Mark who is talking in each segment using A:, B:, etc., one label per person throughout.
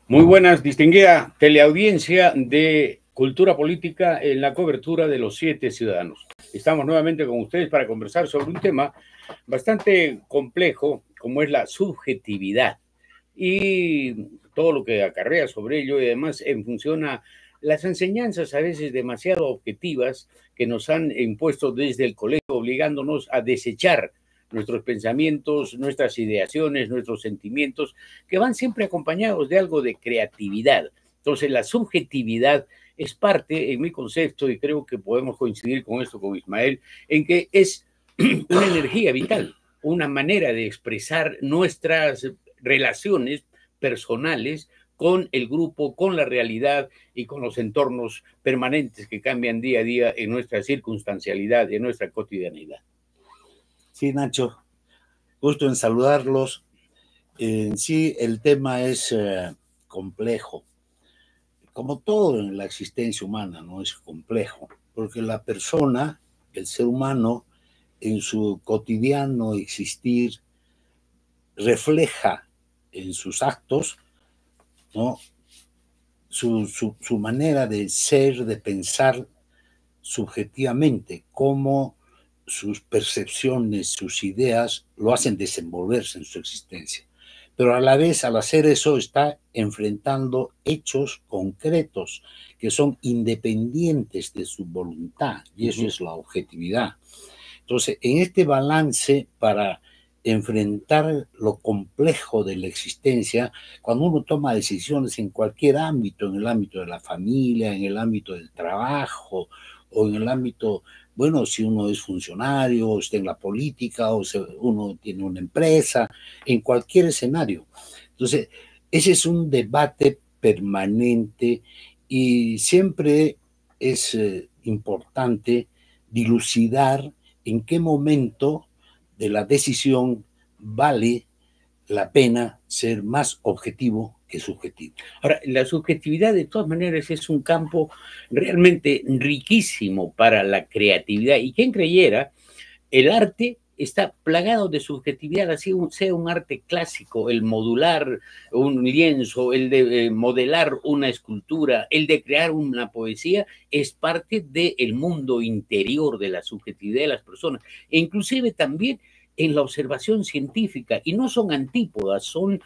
A: Muy buenas, distinguida teleaudiencia de Cultura Política en la cobertura de los 7 ciudadanos. Estamos nuevamente con ustedes para conversar sobre un tema bastante complejo, como es la subjetividad y todo lo que acarrea sobre ello, y además en función a las enseñanzas a veces demasiado objetivas que nos han impuesto desde el colegio, obligándonos a desechar nuestros pensamientos, nuestras ideaciones, nuestros sentimientos, que van siempre acompañados de algo de creatividad. Entonces, la subjetividad es parte, en mi concepto, y creo que podemos coincidir con esto con Ismael, en que es una energía vital, una manera de expresar nuestras relaciones personales con el grupo, con la realidad y con los entornos permanentes que cambian día a día en nuestra circunstancialidad, en nuestra cotidianidad.
B: Sí, Nacho, gusto en saludarlos. En sí, el tema es complejo. Como todo en la existencia humana, ¿no? Es complejo, porque la persona, el ser humano, en su cotidiano existir, refleja en sus actos, ¿no? Su manera de ser, de pensar subjetivamente, cómo sus percepciones, sus ideas lo hacen desenvolverse en su existencia. Pero a la vez, al hacer eso, está enfrentando hechos concretos que son independientes de su voluntad, y eso es la objetividad. Entonces, en este balance para enfrentar lo complejo de la existencia, cuando uno toma decisiones en cualquier ámbito, en el ámbito de la familia, en el ámbito del trabajo, o en el ámbito, bueno, si uno es funcionario, o está en la política, o uno tiene una empresa, en cualquier escenario. Entonces, ese es un debate permanente y siempre es importante dilucidar en qué momento de la decisión vale la pena ser más objetivo que subjetivo.
A: Ahora, la subjetividad de todas maneras es un campo realmente riquísimo para la creatividad. Y quien creyera, el arte está plagado de subjetividad, así sea un arte clásico, el modular un lienzo, el de modelar una escultura, el de crear una poesía, es parte del mundo interior de la subjetividad de las personas. E inclusive también en la observación científica, y no son antípodas, son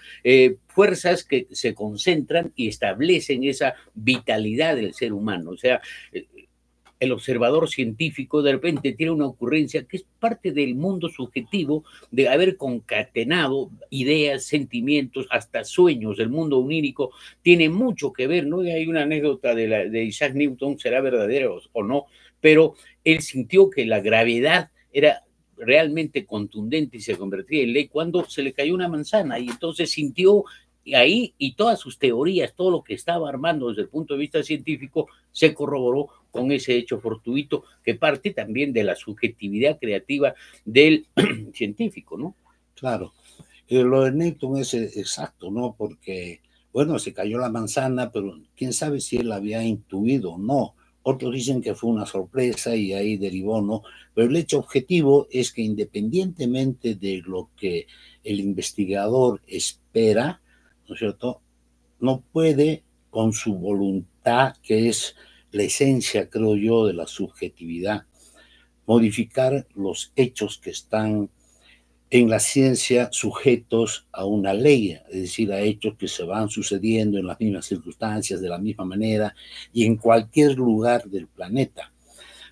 A: fuerzas que se concentran y establecen esa vitalidad del ser humano. O sea, el observador científico de repente tiene una ocurrencia que es parte del mundo subjetivo de haber concatenado ideas, sentimientos, hasta sueños. El mundo onírico tiene mucho que ver, ¿no? Y hay una anécdota de Isaac Newton, será verdadera o no, pero él sintió que la gravedad era realmente contundente y se convertía en ley cuando se le cayó una manzana, y entonces sintió ahí, y todas sus teorías, todo lo que estaba armando desde el punto de vista científico, se corroboró con ese hecho fortuito que parte también de la subjetividad creativa del científico, ¿no?
B: Claro, lo de Newton es exacto, ¿no? Porque, bueno, se cayó la manzana, pero quién sabe si él había intuido o no. Otros dicen que fue una sorpresa y ahí derivó, ¿no? Pero el hecho objetivo es que independientemente de lo que el investigador espera, ¿no es cierto?, no puede con su voluntad, que es la esencia, creo yo, de la subjetividad, modificar los hechos que están en la ciencia sujetos a una ley, es decir, a hechos que se van sucediendo en las mismas circunstancias, de la misma manera y en cualquier lugar del planeta.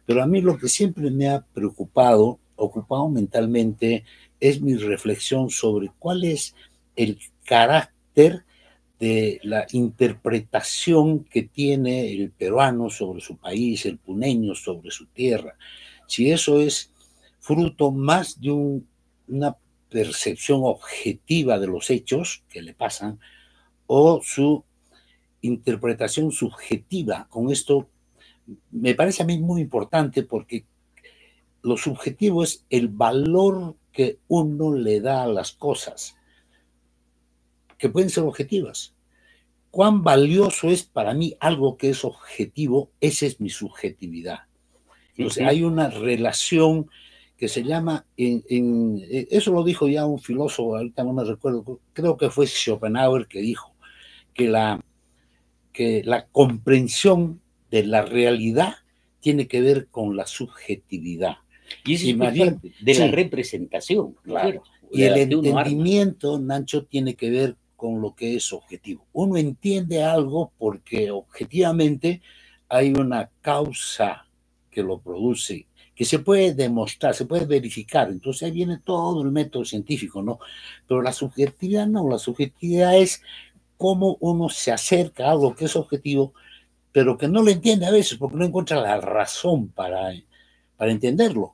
B: Pero a mí lo que siempre me ha preocupado, ocupado mentalmente, es mi reflexión sobre cuál es el carácter de la interpretación que tiene el peruano sobre su país, el puneño sobre su tierra. Si eso es fruto más de una percepción objetiva de los hechos que le pasan o su interpretación subjetiva. Con esto me parece a mí muy importante porque lo subjetivo es el valor que uno le da a las cosas, que pueden ser objetivas. Cuán valioso es para mí algo que es objetivo, esa es mi subjetividad. Entonces, hay una relación que se llama, eso lo dijo ya un filósofo, ahorita no me recuerdo, creo que fue Schopenhauer que dijo que la comprensión de la realidad tiene que ver con la subjetividad.
A: Y eso es más bien de la representación,
B: claro. Y el entendimiento, Nacho, tiene que ver con lo que es objetivo. Uno entiende algo porque objetivamente hay una causa que lo produce, que se puede demostrar, se puede verificar. Entonces ahí viene todo el método científico, ¿no? Pero la subjetividad no, la subjetividad es cómo uno se acerca a algo que es objetivo, pero que no lo entiende a veces porque no encuentra la razón para entenderlo.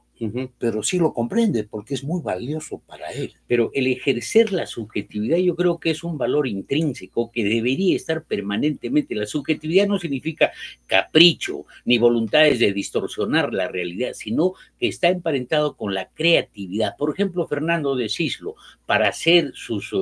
B: Pero sí lo comprende porque es muy valioso para él.
A: Pero el ejercer la subjetividad yo creo que es un valor intrínseco que debería estar permanentemente. La subjetividad no significa capricho ni voluntades de distorsionar la realidad, sino que está emparentado con la creatividad. Por ejemplo, Fernando de Cislo, para hacer sus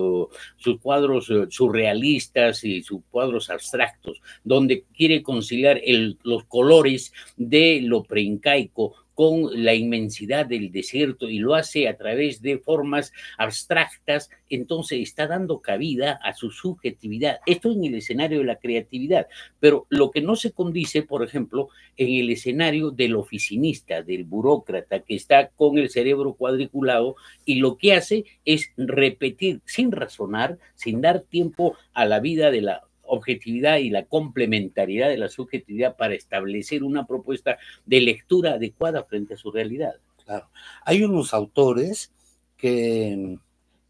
A: cuadros surrealistas y sus cuadros abstractos, donde quiere conciliar los colores de lo preincaico con la inmensidad del desierto y lo hace a través de formas abstractas, entonces está dando cabida a su subjetividad. Esto en el escenario de la creatividad, pero lo que no se condice, por ejemplo, en el escenario del oficinista, del burócrata, que está con el cerebro cuadriculado y lo que hace es repetir sin razonar, sin dar tiempo a la vida de la objetividad y la complementariedad de la subjetividad para establecer una propuesta de lectura adecuada frente a su realidad.
B: Claro. Hay unos autores que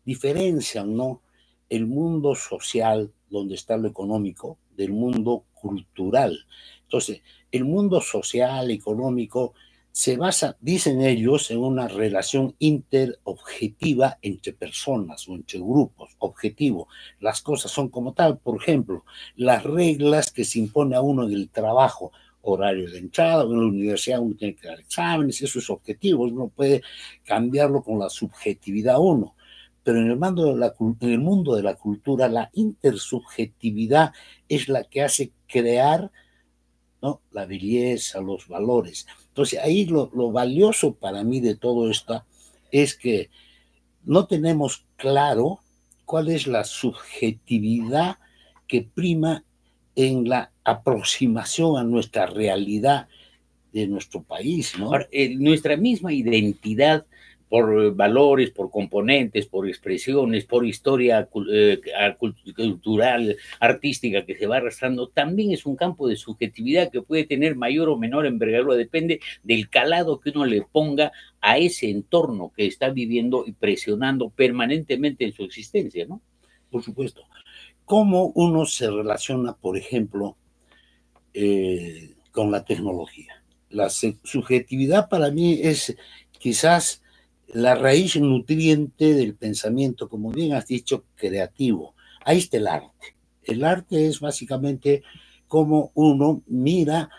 B: diferencian, ¿no?, el mundo social, donde está lo económico, del mundo cultural. Entonces, el mundo social, económico, se basa, dicen ellos, en una relación interobjetiva entre personas o entre grupos, objetivo. Las cosas son como tal, por ejemplo, las reglas que se impone a uno en el trabajo, horario de entrada, en la universidad uno tiene que dar exámenes, eso es objetivo, uno puede cambiarlo con la subjetividad uno. Pero en el mundo de la cultura, la intersubjetividad es la que hace crear, ¿no?, la belleza, los valores. Entonces, ahí lo valioso para mí de todo esto es que no tenemos claro cuál es la subjetividad que prima en la aproximación a nuestra realidad de nuestro país, ¿no?
A: Ahora, nuestra misma identidad por valores, por componentes, por expresiones, por historia cultural, artística que se va arrastrando, también es un campo de subjetividad que puede tener mayor o menor envergadura, depende del calado que uno le ponga a ese entorno que está viviendo y presionando permanentemente en su existencia, ¿no?
B: Por supuesto. ¿Cómo uno se relaciona, por ejemplo, con la tecnología? La subjetividad para mí es quizás la raíz nutriente del pensamiento, como bien has dicho, creativo. Ahí está el arte. El arte es básicamente como uno mira,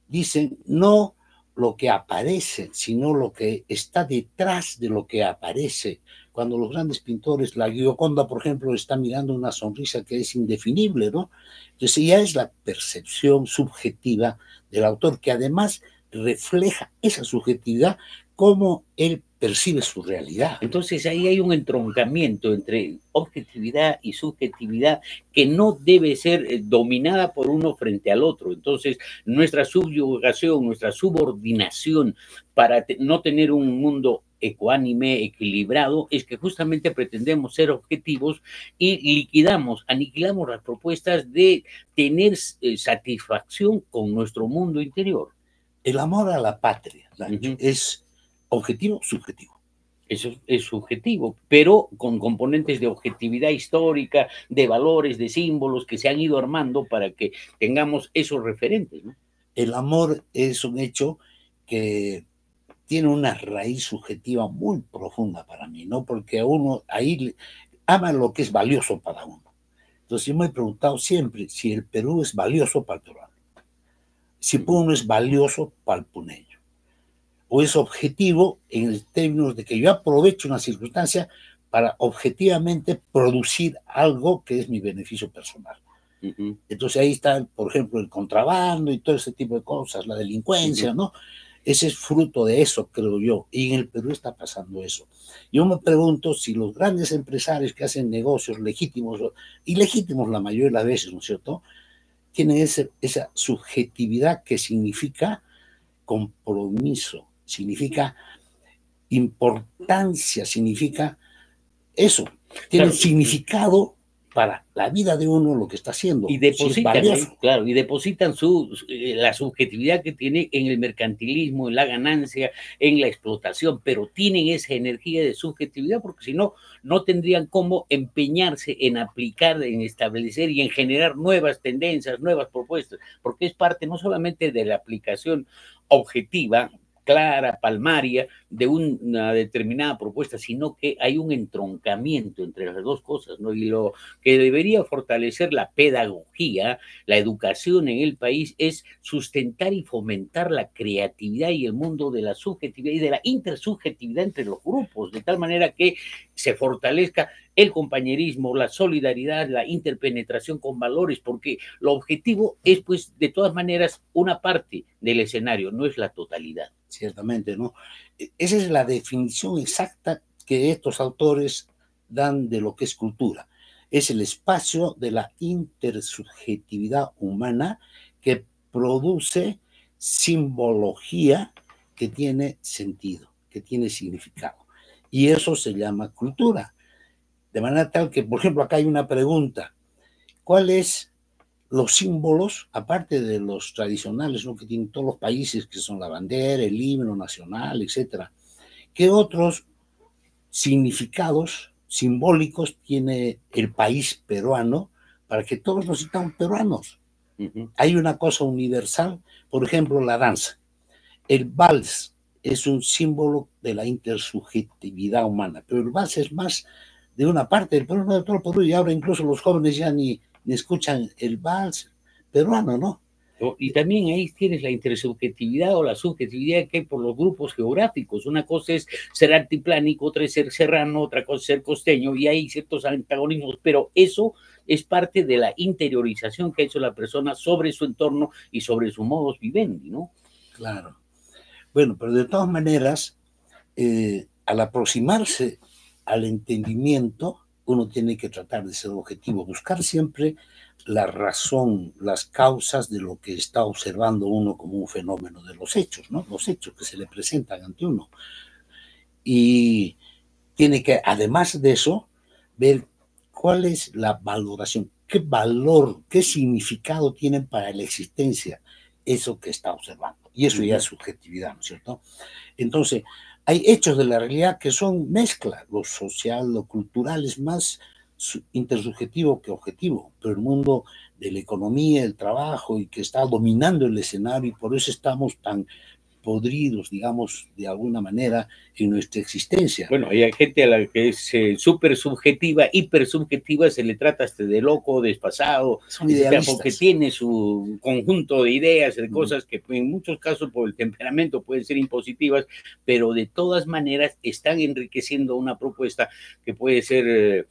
B: dicen, no lo que aparece, sino lo que está detrás de lo que aparece. Cuando los grandes pintores, la Gioconda, por ejemplo, está mirando una sonrisa que es indefinible, ¿no? Entonces ya es la percepción subjetiva del autor, que además refleja esa subjetividad, cómo él percibe su realidad.
A: Entonces ahí hay un entroncamiento entre objetividad y subjetividad que no debe ser dominada por uno frente al otro. Entonces nuestra subyugación, nuestra subordinación para no tener un mundo ecuánime, equilibrado, es que justamente pretendemos ser objetivos y aniquilamos las propuestas de tener satisfacción con nuestro mundo interior.
B: El amor a la patria, Nacho, es objetivo, subjetivo.
A: Eso es subjetivo, pero con componentes de objetividad histórica, de valores, de símbolos que se han ido armando para que tengamos esos referentes, ¿no?
B: El amor es un hecho que tiene una raíz subjetiva muy profunda para mí, ¿no? Porque a uno ahí ama lo que es valioso para uno. Entonces yo me he preguntado siempre si el Perú es valioso para el peruano, si Puno es valioso para el puneño, o es objetivo en términos de que yo aprovecho una circunstancia para objetivamente producir algo que es mi beneficio personal. Entonces ahí está, por ejemplo, el contrabando y todo ese tipo de cosas, la delincuencia, ¿no? Ese es fruto de eso, creo yo, y en el Perú está pasando eso. Yo me pregunto si los grandes empresarios que hacen negocios legítimos, ilegítimos la mayoría de las veces, ¿no es cierto?, tienen esa subjetividad que significa compromiso, significa importancia, significa eso, tiene
A: Claro,
B: significado para la vida de uno lo que está haciendo.
A: y
B: Si es
A: depositan,
B: valioso.
A: claro, y depositan la subjetividad que tiene en el mercantilismo, en la ganancia, en la explotación, pero tienen esa energía de subjetividad porque si no, no tendrían cómo empeñarse en aplicar, en establecer y en generar nuevas tendencias, nuevas propuestas, porque es parte no solamente de la aplicación objetiva, clara, palmaria, de una determinada propuesta, sino que hay un entroncamiento entre las dos cosas, ¿no? Y lo que debería fortalecer la pedagogía, la educación en el país, es sustentar y fomentar la creatividad y el mundo de la subjetividad y de la intersubjetividad entre los grupos, de tal manera que se fortalezca el compañerismo, la solidaridad, la interpenetración con valores, porque lo objetivo es, pues, de todas maneras, una parte del escenario, no es la totalidad.
B: Ciertamente, ¿no? Esa es la definición exacta que estos autores dan de lo que es cultura. Es el espacio de la intersubjetividad humana que produce simbología que tiene sentido, que tiene significado. Y eso se llama cultura. De manera tal que, por ejemplo, acá hay una pregunta. ¿Cuál es los símbolos, aparte de los tradicionales, ¿no?, que tienen todos los países, que son la bandera, el himno nacional, etcétera? ¿Qué otros significados simbólicos tiene el país peruano para que todos nos sintamos peruanos? Hay una cosa universal, por ejemplo, la danza. El vals es un símbolo de la intersubjetividad humana, pero el vals es más de una parte del Perú, no de todo el Perú, y ahora incluso los jóvenes ya ni escuchan el vals peruano, ¿no?
A: Y también ahí tienes la intersubjetividad o la subjetividad que hay por los grupos geográficos. Una cosa es ser altiplánico, otra es ser serrano, otra cosa es ser costeño, y hay ciertos antagonismos, pero eso es parte de la interiorización que ha hecho la persona sobre su entorno y sobre su modus vivendi, ¿no?
B: Claro. Bueno, pero de todas maneras, al aproximarse al entendimiento, uno tiene que tratar de ser objetivo, buscar siempre la razón, las causas de lo que está observando uno como un fenómeno de los hechos, ¿no? Los hechos que se le presentan ante uno. Y tiene que, además de eso, ver cuál es la valoración, qué valor, qué significado tienen para la existencia eso que está observando. Y eso ya es subjetividad, ¿no es cierto? Entonces, hay hechos de la realidad que son mezcla, lo social, lo cultural es más intersubjetivo que objetivo, pero el mundo de la economía, el trabajo y que está dominando el escenario y por eso estamos tan podridos, digamos, de alguna manera en nuestra existencia.
A: Bueno, hay gente a la que es súper subjetiva, hiper subjetiva, se le trata hasta de loco, despasado,
B: son idealistas,
A: porque tiene su conjunto de ideas, de cosas que en muchos casos por el temperamento pueden ser impositivas, pero de todas maneras están enriqueciendo una propuesta que puede ser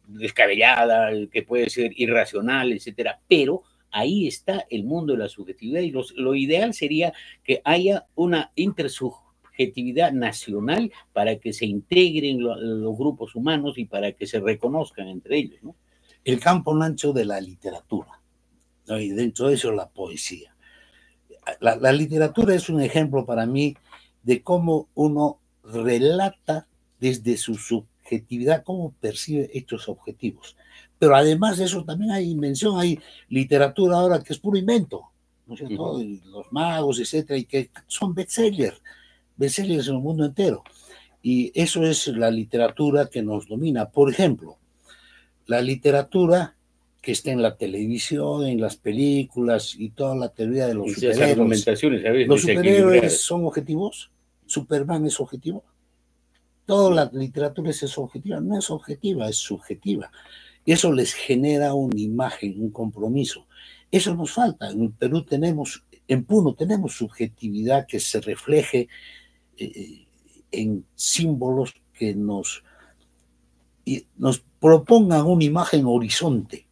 A: descabellada, que puede ser irracional, etcétera, pero ahí está el mundo de la subjetividad y lo ideal sería que haya una intersubjetividad nacional para que se integren los grupos humanos y para que se reconozcan entre ellos, ¿no?
B: El campo ancho de la literatura, ¿no? Y dentro de eso la poesía. La literatura es un ejemplo para mí de cómo uno relata desde su subjetividad, cómo percibe hechos objetivos. Pero además de eso también hay invención, hay literatura ahora que es puro invento, ¿no es cierto? Los magos, etcétera, y que son bestsellers en el mundo entero. Y eso es la literatura que nos domina. Por ejemplo, la literatura que está en la televisión, en las películas y toda la teoría de los superhéroes. ¿Los superhéroes son objetivos? ¿Superman es objetivo? Toda la literatura es objetiva. No es objetiva, es subjetiva. Y eso les genera una imagen, un compromiso. Eso nos falta. En Perú tenemos, en Puno tenemos subjetividad que se refleje en símbolos que nos propongan una imagen horizonte,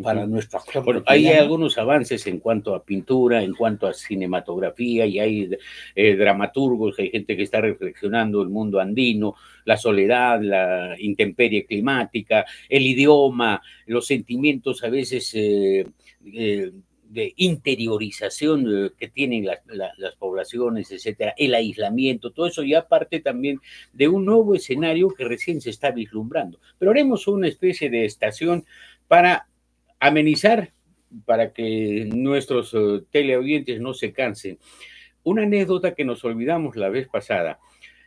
B: para nuestro actor.
A: Bueno, hay algunos avances en cuanto a pintura, en cuanto a cinematografía, y hay dramaturgos, hay gente que está reflexionando el mundo andino, la soledad, la intemperie climática, el idioma, los sentimientos a veces de interiorización que tienen las poblaciones, etcétera, el aislamiento, todo eso ya parte también de un nuevo escenario que recién se está vislumbrando. Pero haremos una especie de estación para amenizar, para que nuestros teleaudientes no se cansen. Una anécdota que nos olvidamos la vez pasada.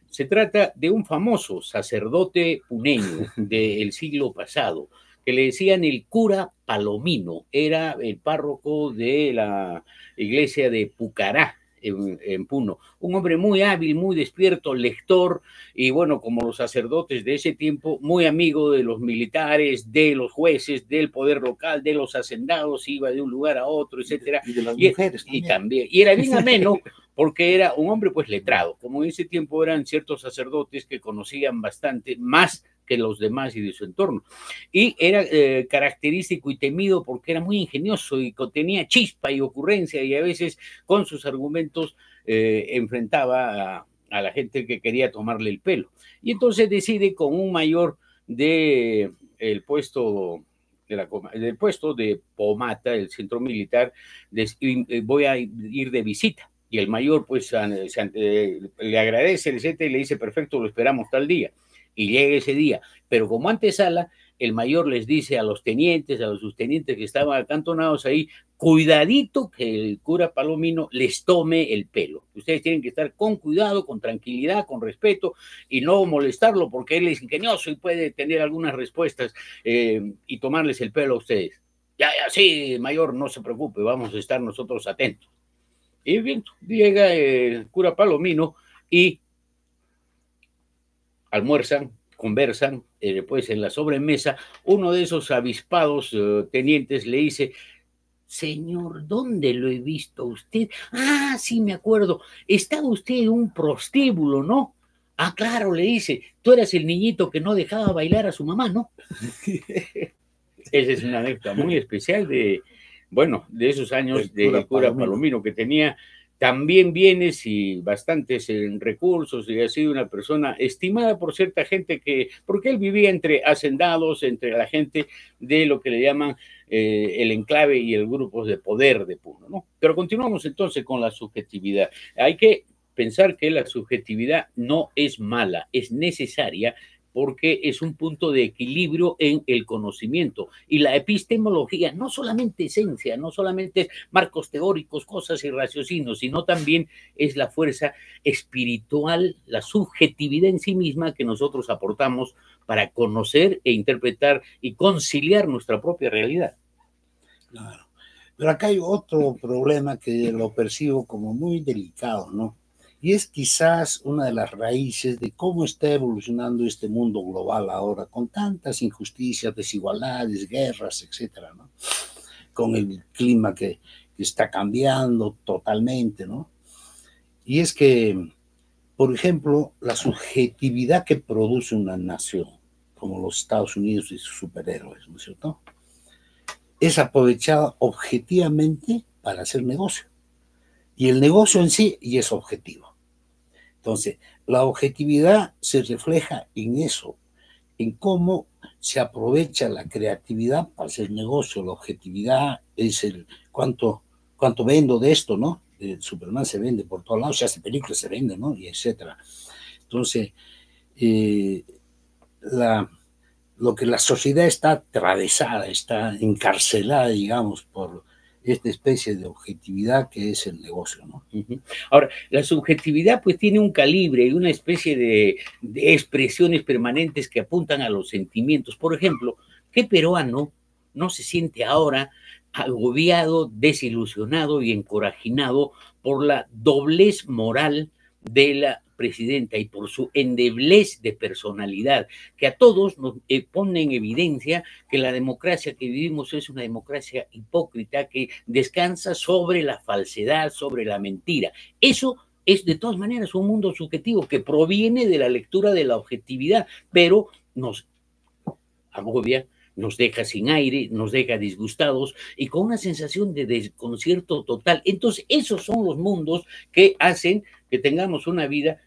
A: Se trata de un famoso sacerdote puneño del siglo pasado, que le decían el cura Palomino. Era el párroco de la iglesia de Pucará, en Puno. Un hombre muy hábil, muy despierto, lector, y bueno, como los sacerdotes de ese tiempo, muy amigo de los militares, de los jueces, del poder local, de los hacendados, iba de un lugar a otro, etcétera.
B: Y de las mujeres
A: también. Y era bien ameno, porque era un hombre pues letrado. Como en ese tiempo eran ciertos sacerdotes que conocían bastante más que los demás y de su entorno. Y era característico y temido porque era muy ingenioso y tenía chispa y ocurrencia, y a veces con sus argumentos enfrentaba a la gente que quería tomarle el pelo. Y entonces decide con un mayor del puesto de Pomata, el centro militar, voy a ir de visita. Y el mayor pues le agradece, etcétera, y le dice, perfecto, lo esperamos tal día. Y llega ese día, pero como antesala, el mayor les dice a los tenientes, a los subtenientes que estaban acantonados ahí, cuidadito que el cura Palomino les tome el pelo. Ustedes tienen que estar con cuidado, con tranquilidad, con respeto, y no molestarlo porque él es ingenioso y puede tener algunas respuestas y tomarles el pelo a ustedes. Ya, sí, mayor, no se preocupe, vamos a estar nosotros atentos. Y bien, llega el cura Palomino y almuerzan, conversan, pues en la sobremesa, uno de esos avispados tenientes le dice, señor, ¿dónde lo he visto a usted? Ah, sí, me acuerdo, estaba usted en un prostíbulo, ¿no? Ah, claro, le dice, tú eras el niñito que no dejaba bailar a su mamá, ¿no? Esa es una anécdota muy especial de esos años del cura Palomino, que tenía también bienes y bastantes recursos, y ha sido una persona estimada por cierta gente porque él vivía entre hacendados, entre la gente de lo que le llaman el enclave y el grupo de poder de Puno, ¿no? Pero continuamos entonces con la subjetividad. Hay que pensar que la subjetividad no es mala, es necesaria, porque es un punto de equilibrio en el conocimiento. Y la epistemología no solamente esencia, no solamente es marcos teóricos, cosas y raciocinios, sino también es la fuerza espiritual, la subjetividad en sí misma que nosotros aportamos para conocer e interpretar y conciliar nuestra propia realidad.
B: Claro. Pero acá hay otro problema que lo percibo como muy delicado, ¿no? Y es quizás una de las raíces de cómo está evolucionando este mundo global ahora, con tantas injusticias, desigualdades, guerras, etcétera, ¿no? Con el clima que está cambiando totalmente, ¿no? Y es que, por ejemplo, la subjetividad que produce una nación, como los Estados Unidos y sus superhéroes, ¿no es cierto?, es aprovechada objetivamente para hacer negocio. Y el negocio en sí ya es objetivo. Entonces, la objetividad se refleja en eso, en cómo se aprovecha la creatividad para hacer negocio. La objetividad es el cuánto vendo de esto, ¿no? Superman se vende por todos lados, se hace películas, se vende, ¿no? Y etcétera. Entonces, lo que la sociedad está atravesada, está encarcelada, digamos, por esta especie de objetividad que es el negocio, ¿no?
A: Ahora, la subjetividad pues tiene un calibre y una especie de expresiones permanentes que apuntan a los sentimientos. Por ejemplo, ¿qué peruano no se siente ahora agobiado, desilusionado y encorajinado por la doblez moral de la presidenta y por su endeblez de personalidad, que a todos nos pone en evidencia que la democracia que vivimos es una democracia hipócrita que descansa sobre la falsedad, sobre la mentira? Eso es de todas maneras un mundo subjetivo que proviene de la lectura de la objetividad, pero nos agobia, nos deja sin aire, nos deja disgustados y con una sensación de desconcierto total. Entonces, esos son los mundos que hacen que tengamos una vida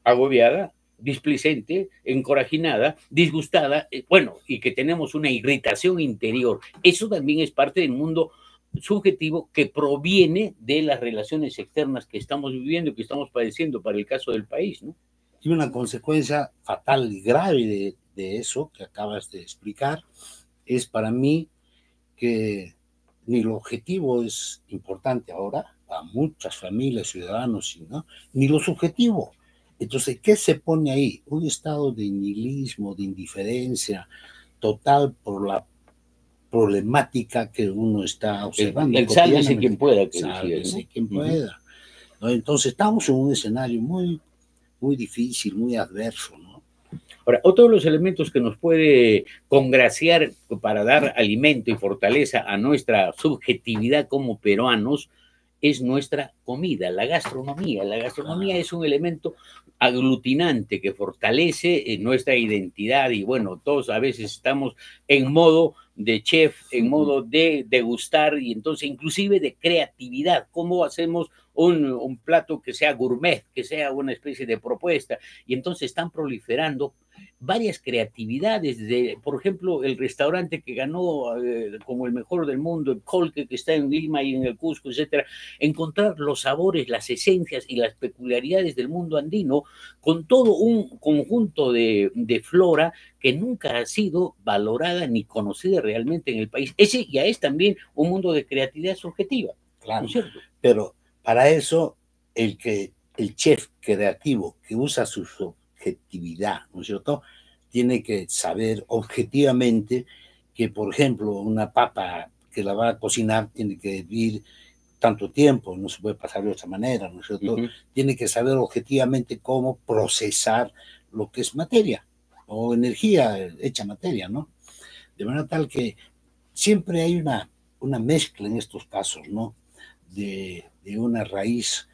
A: agobiada, displicente, encorajinada, disgustada, bueno, y que tenemos una irritación interior. Eso también es parte del mundo subjetivo que proviene de las relaciones externas que estamos viviendo y que estamos padeciendo para el caso del país, ¿no?
B: Y una consecuencia fatal y grave de eso que acabas de explicar es para mí que ni el objetivo es importante ahora a muchas familias, ciudadanos, ¿no? Ni lo subjetivo. Entonces, ¿qué se pone ahí? Un estado de nihilismo, de indiferencia total por la problemática que uno está observando.
A: El sálvese quien pueda, que
B: sálvese, ¿no? Quien pueda. ¿No? Entonces, estamos en un escenario muy difícil, muy adverso, ¿no?
A: Ahora, otro de los elementos que nos puede congraciar para dar alimento y fortaleza a nuestra subjetividad como peruanos es nuestra comida, la gastronomía. La gastronomía es un elemento aglutinante que fortalece nuestra identidad y bueno, todos a veces estamos en modo de chef, en modo de degustar y entonces inclusive de creatividad. ¿Cómo hacemos un plato que sea gourmet, que sea una especie de propuesta? Y entonces están proliferando varias creatividades, por ejemplo, el restaurante que ganó como el mejor del mundo, el Colque, que está en Lima y en el Cusco, etcétera, encontrar los sabores, las esencias y las peculiaridades del mundo andino con todo un conjunto de flora que nunca ha sido valorada ni conocida realmente en el país. Ese ya es también un mundo de creatividad subjetiva,
B: claro,
A: ¿no es cierto?
B: Pero para eso el chef creativo que usa su subjetividad, ¿no es cierto?, tiene que saber objetivamente que, por ejemplo, una papa que la va a cocinar tiene que vivir tanto tiempo, no se puede pasar de otra manera, ¿no es cierto? Tiene que saber objetivamente cómo procesar lo que es materia o energía hecha materia, ¿no? De manera tal que siempre hay una mezcla en estos casos, ¿no? De una raíz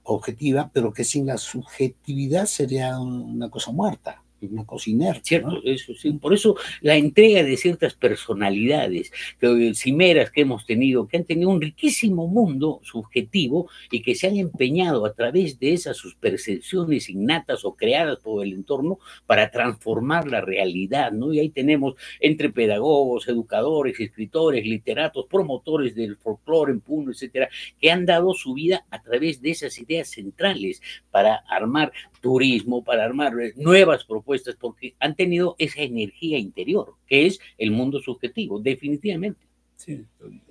B: objetiva, pero que sin la subjetividad sería una cosa muerta, una cosa inerte,
A: cierto,
B: ¿no?
A: Eso sí. Por eso la entrega de ciertas personalidades, cimeras que hemos tenido, que han tenido un riquísimo mundo subjetivo y que se han empeñado a través de esas sus percepciones innatas o creadas por el entorno para transformar la realidad, ¿no? Y ahí tenemos entre pedagogos, educadores, escritores, literatos, promotores del folclore en Puno, etcétera, que han dado su vida a través de esas ideas centrales para armar turismo, para armar nuevas propuestas, porque han tenido esa energía interior, que es el mundo subjetivo, definitivamente.
B: Sí,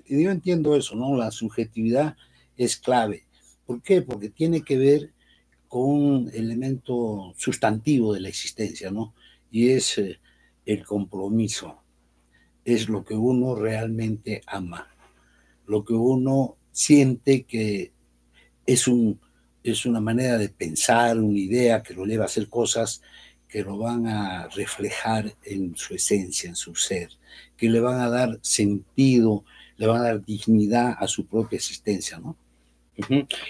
B: yo entiendo eso, ¿no? La subjetividad es clave. ¿Por qué? Porque tiene que ver con un elemento sustantivo de la existencia, ¿no? Y es el compromiso. Es lo que uno realmente ama, lo que uno siente que es una manera de pensar, una idea que lo lleva a hacer cosas que lo van a reflejar en su esencia, en su ser, que le van a dar sentido, le van a dar dignidad a su propia existencia, ¿no?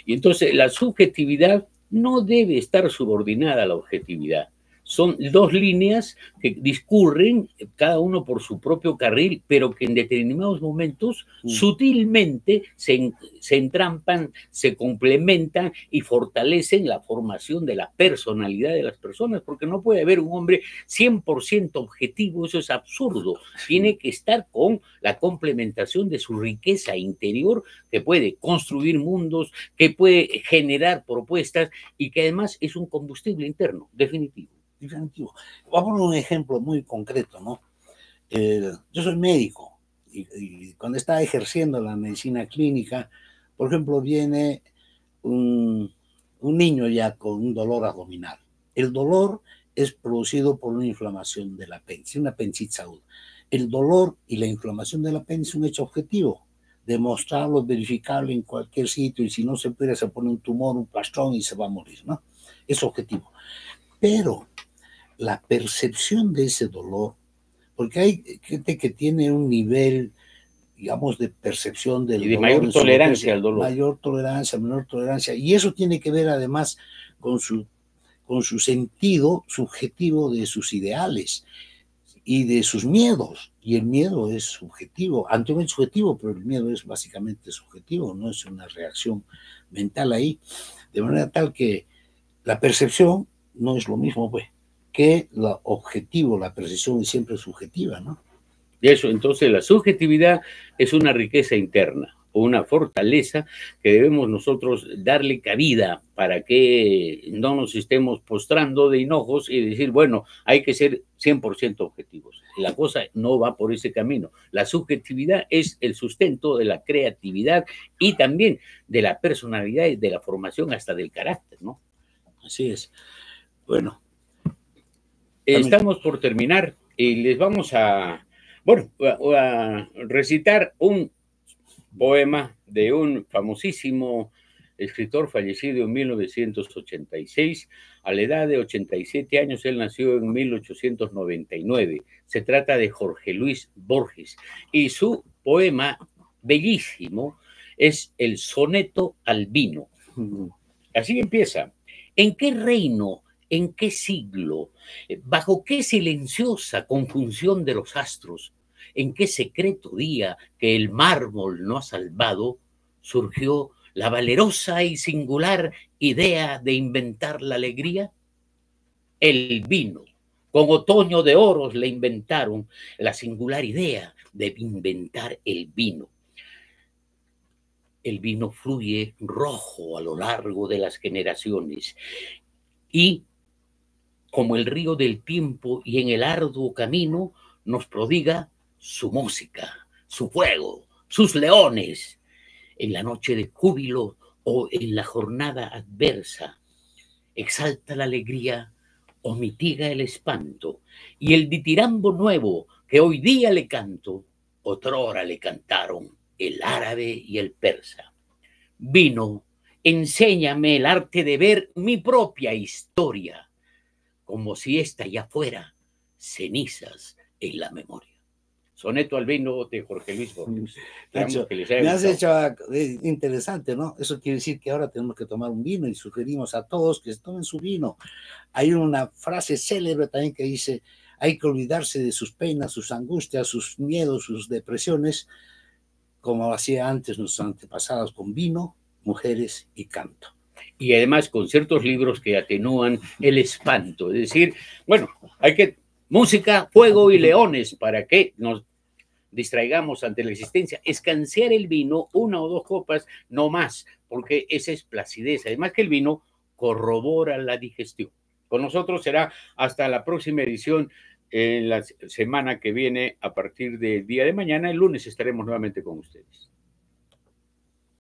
A: Y entonces la subjetividad no debe estar subordinada a la objetividad. Son dos líneas que discurren, cada uno por su propio carril, pero que en determinados momentos sutilmente se entrampan, se complementan y fortalecen la formación de la personalidad de las personas, porque no puede haber un hombre 100% objetivo, eso es absurdo. Tiene que estar con la complementación de su riqueza interior, que puede construir mundos, que puede generar propuestas y que además es un combustible interno, definitivo.
B: Voy a poner un ejemplo muy concreto, ¿no? Yo soy médico y cuando estaba ejerciendo la medicina clínica, por ejemplo, viene un niño ya con un dolor abdominal. El dolor es producido por una inflamación del apéndice, una apendicitis aguda. El dolor y la inflamación del apéndice es un hecho objetivo. Demostrarlo, verificarlo en cualquier sitio, y si no se puede, se pone un tumor, un plastrón y se va a morir, ¿no? Es objetivo. Pero la percepción de ese dolor, porque hay gente que tiene un nivel, digamos, de percepción del dolor,
A: mayor tolerancia al dolor.
B: Mayor tolerancia, menor tolerancia, y eso tiene que ver además con su sentido subjetivo de sus ideales. y de sus miedos. Y el miedo es subjetivo, anteriormente subjetivo, pero el miedo es básicamente subjetivo, no es una reacción mental ahí. De manera tal que la percepción no es lo mismo, pues, que lo objetivo, la percepción es siempre subjetiva, ¿no?
A: Eso, entonces la subjetividad es una riqueza interna, o una fortaleza que debemos nosotros darle cabida para que no nos estemos postrando de hinojos y decir, bueno, hay que ser 100% objetivos. La cosa no va por ese camino. La subjetividad es el sustento de la creatividad y también de la personalidad y de la formación hasta del carácter, ¿no?
B: Así es. Bueno.
A: Estamos por terminar y les vamos a recitar un poema de un famosísimo escritor fallecido en 1986. A la edad de 87 años, él nació en 1899. Se trata de Jorge Luis Borges y su poema bellísimo es el Soneto al Vino. Así empieza. ¿En qué reino, en qué siglo, bajo qué silenciosa conjunción de los astros, en qué secreto día que el mármol no ha salvado, surgió la valerosa y singular idea de inventar la alegría? El vino. Con otoño de oros le inventaron la singular idea de inventar el vino. El vino fluye rojo a lo largo de las generaciones y, como el río del tiempo y en el arduo camino, nos prodiga su música, su fuego, sus leones. En la noche de júbilo o en la jornada adversa, exalta la alegría o mitiga el espanto. Y el ditirambo nuevo que hoy día le canto, otrora le cantaron el árabe y el persa. Vino, enséñame el arte de ver mi propia historia, como si esta ya fuera cenizas en la memoria. Soneto al Vino de Jorge Luis Borges.
B: Nacho, me has hecho interesante, ¿no? Eso quiere decir que ahora tenemos que tomar un vino y sugerimos a todos que tomen su vino. Hay una frase célebre también que dice, hay que olvidarse de sus penas, sus angustias, sus miedos, sus depresiones, como hacía antes nuestros antepasados, con vino, mujeres y canto.
A: Y además con ciertos libros que atenúan el espanto. Es decir, bueno, hay que música, fuego y leones para que nos distraigamos ante la existencia. Escanciar el vino, una o dos copas, no más, porque esa es placidez. Además que el vino corrobora la digestión. Con nosotros será hasta la próxima edición en la semana que viene, a partir del día de mañana. El lunes estaremos nuevamente con ustedes.